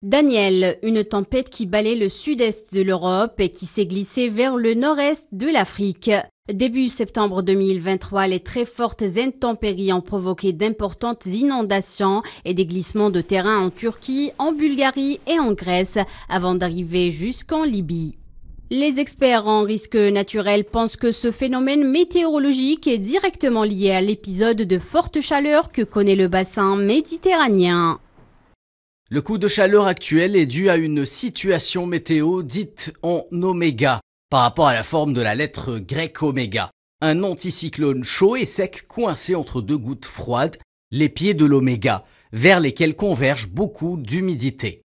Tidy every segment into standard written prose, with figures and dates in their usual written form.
Daniel, une tempête qui balaie le sud-est de l'Europe et qui s'est glissée vers le nord-est de l'Afrique. Début septembre 2023, les très fortes intempéries ont provoqué d'importantes inondations et des glissements de terrain en Turquie, en Bulgarie et en Grèce, avant d'arriver jusqu'en Libye. Les experts en risque naturel pensent que ce phénomène météorologique est directement lié à l'épisode de forte chaleur que connaît le bassin méditerranéen. Le coup de chaleur actuel est dû à une situation météo dite en oméga, par rapport à la forme de la lettre grecque oméga. Un anticyclone chaud et sec coincé entre deux gouttes froides, les pieds de l'oméga, vers lesquels converge beaucoup d'humidité.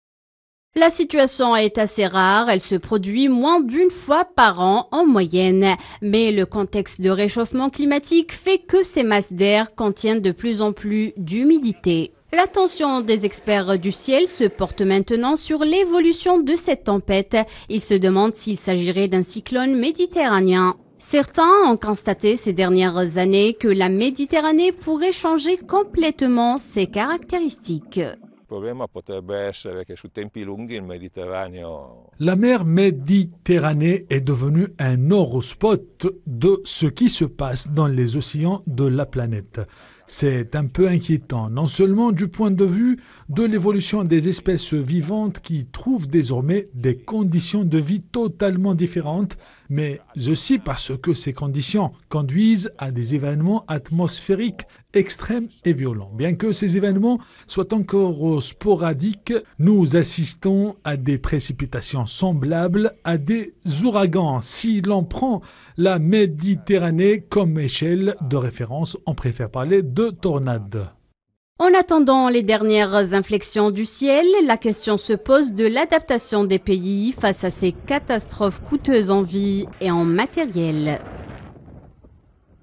La situation est assez rare, elle se produit moins d'une fois par an en moyenne. Mais le contexte de réchauffement climatique fait que ces masses d'air contiennent de plus en plus d'humidité. L'attention des experts du ciel se porte maintenant sur l'évolution de cette tempête. Ils se demandent s'il s'agirait d'un cyclone méditerranéen. Certains ont constaté ces dernières années que la Méditerranée pourrait changer complètement ses caractéristiques. La mer Méditerranée est devenue un hotspot de ce qui se passe dans les océans de la planète. C'est un peu inquiétant, non seulement du point de vue de l'évolution des espèces vivantes qui trouvent désormais des conditions de vie totalement différentes, mais aussi parce que ces conditions conduisent à des événements atmosphériques extrêmes et violents. Bien que ces événements soient encore sporadiques, nous assistons à des précipitations semblables à des ouragans. Si l'on prend la Méditerranée comme échelle de référence, on préfère parler de tornades. En attendant les dernières inflexions du ciel, la question se pose de l'adaptation des pays face à ces catastrophes coûteuses en vie et en matériel.